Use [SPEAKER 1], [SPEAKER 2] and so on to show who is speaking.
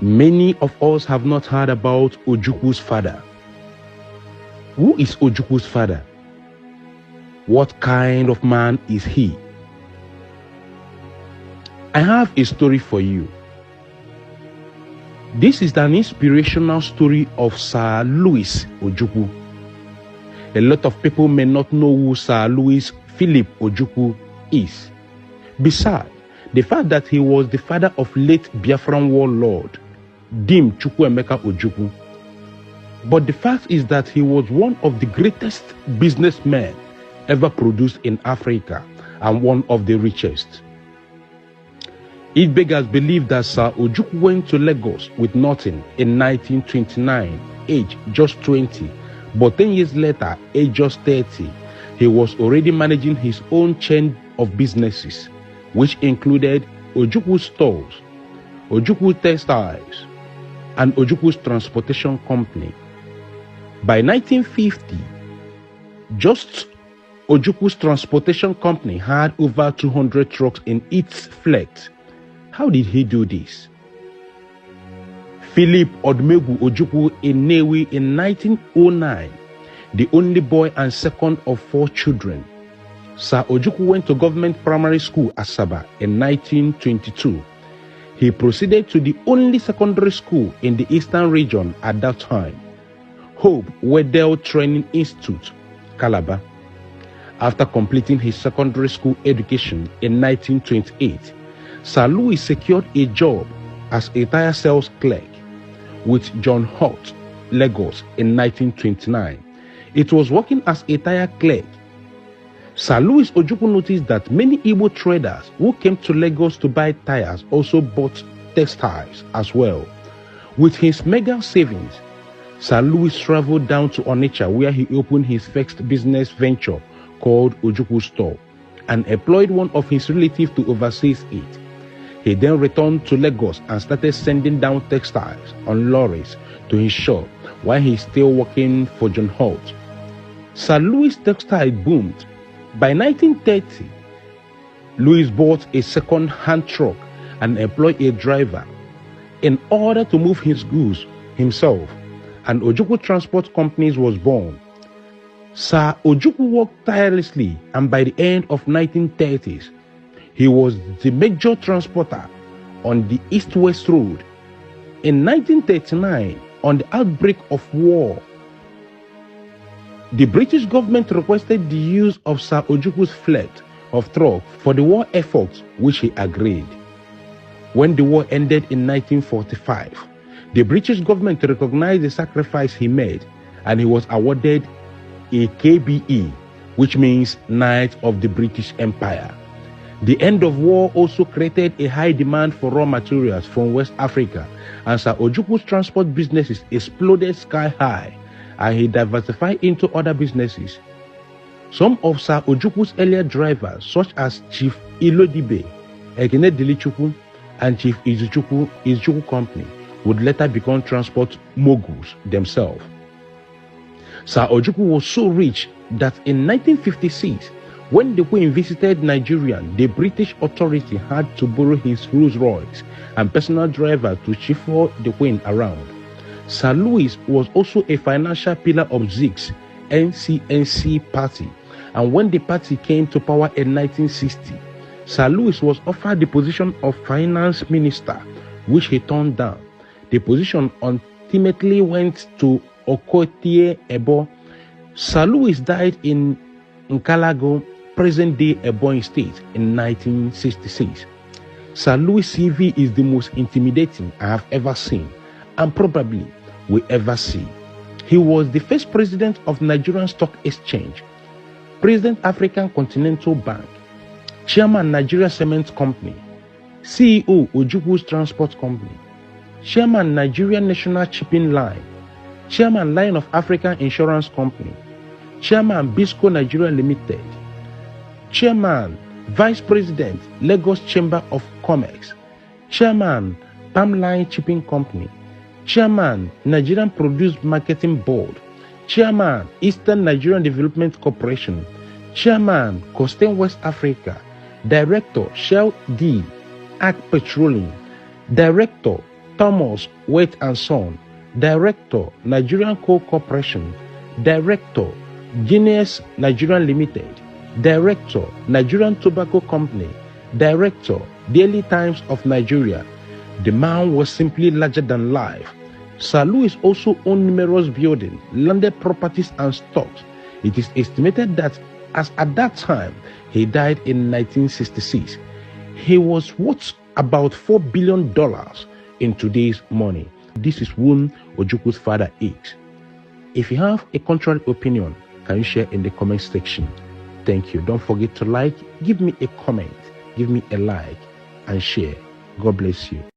[SPEAKER 1] Many of us have not heard about Ojukwu's father. Who is Ojukwu's father? What kind of man is he? I have a story for you. This is an inspirational story of Sir Louis Ojukwu. A lot of people may not know who Sir Louis Philip Ojukwu is. Besides, the fact that he was the father of late Biafran warlord Dim Chukwuemeka Ojukwu. But the fact is that he was one of the greatest businessmen ever produced in Africa and one of the richest. It beggars believe that Sir Ojukwu went to Lagos with nothing in 1929, age just 20, but 10 years later, age just 30, he was already managing his own chain of businesses, which included Ojukwu Stores, Ojukwu Textiles, and Ojukwu's Transportation Company. By 1950, just Ojukwu's Transportation Company had over 200 trucks in its fleet. How did he do this? Philip Odumegwu Ojukwu in Nnewi in 1909, the only boy and second of 4 children. Sir Ojukwu went to government primary school Asaba in 1922. He proceeded to the only secondary school in the eastern region at that time, Hope Weddell Training Institute, Calabar. After completing his secondary school education in 1928, Sir Louis secured a job as a tire sales clerk with John Hurt, Lagos in 1929. It was working as a tire clerk. Sir Louis Ojukwu noticed that many Igbo traders who came to Lagos to buy tires also bought textiles as well. With his mega savings, Sir Louis traveled down to Onitsha, where he opened his first business venture called Ojukwu Store and employed one of his relatives to oversee it. He then returned to Lagos and started sending down textiles on lorries to his shop while he still working for John Holt. Sir Louis' textile boomed. By 1930, Louis bought a second-hand truck and employed a driver in order to move his goods himself, and Ojukwu Transport Companies was born. Sir Ojukwu worked tirelessly, and by the end of 1930s, he was the major transporter on the East-West Road. In 1939, on the outbreak of war, the British government requested the use of Sir Ojukwu's fleet of trucks for the war effort, which he agreed. When the war ended in 1945, the British government recognized the sacrifice he made, and he was awarded a KBE, which means Knight of the British Empire. The end of war also created a high demand for raw materials from West Africa, and Sir Ojukwu's transport businesses exploded sky high, and he diversified into other businesses. Some of Sir Ojukwu's earlier drivers, such as Chief Ilodibe, Ekene Dilichukwu, and Chief Izuchukwu Company, would later become transport moguls themselves. Sir Ojukwu was so rich that in 1956, when the Queen visited Nigeria, the British authority had to borrow his Rolls Royce and personal driver to chauffeur the Queen around. Sir Louis was also a financial pillar of Zig's NCNC party, and when the party came to power in 1960, Sir Louis was offered the position of finance minister, which he turned down. The position ultimately went to Okotie Ebo. Sir Louis died in Nkalago, present-day Ebonyi State, in 1966. Sir Louis' CV is the most intimidating I have ever seen, and probably will ever see. He was the first president of Nigerian Stock Exchange, President African Continental Bank, Chairman Nigeria Cement Company, CEO Ojukwu's Transport Company, Chairman Nigeria National Shipping Line, Chairman Line of African Insurance Company, Chairman Bisco Nigeria Limited, Chairman, Vice President, Lagos Chamber of Commerce, Chairman, Palm Line Shipping Company, Chairman, Nigerian Produce Marketing Board, Chairman, Eastern Nigerian Development Corporation, Chairman, Costain West Africa, Director, Shell D, Arc Petroleum, Director, Thomas Wait and Son, Director, Nigerian Coal Corporation, Director, Guinness Nigerian Limited, Director, Nigerian Tobacco Company, Director, Daily Times of Nigeria. The man was simply larger than life. Sir Louis also owned numerous buildings, landed properties and stocks. It is estimated that as at that time, he died in 1966. He was worth about $4 billion in today's money. This is whom Ojukwu's father is. If you have a contrary opinion, can you share in the comment section? Thank you. Don't forget to like, give me a comment, give me a like, and share. God bless you.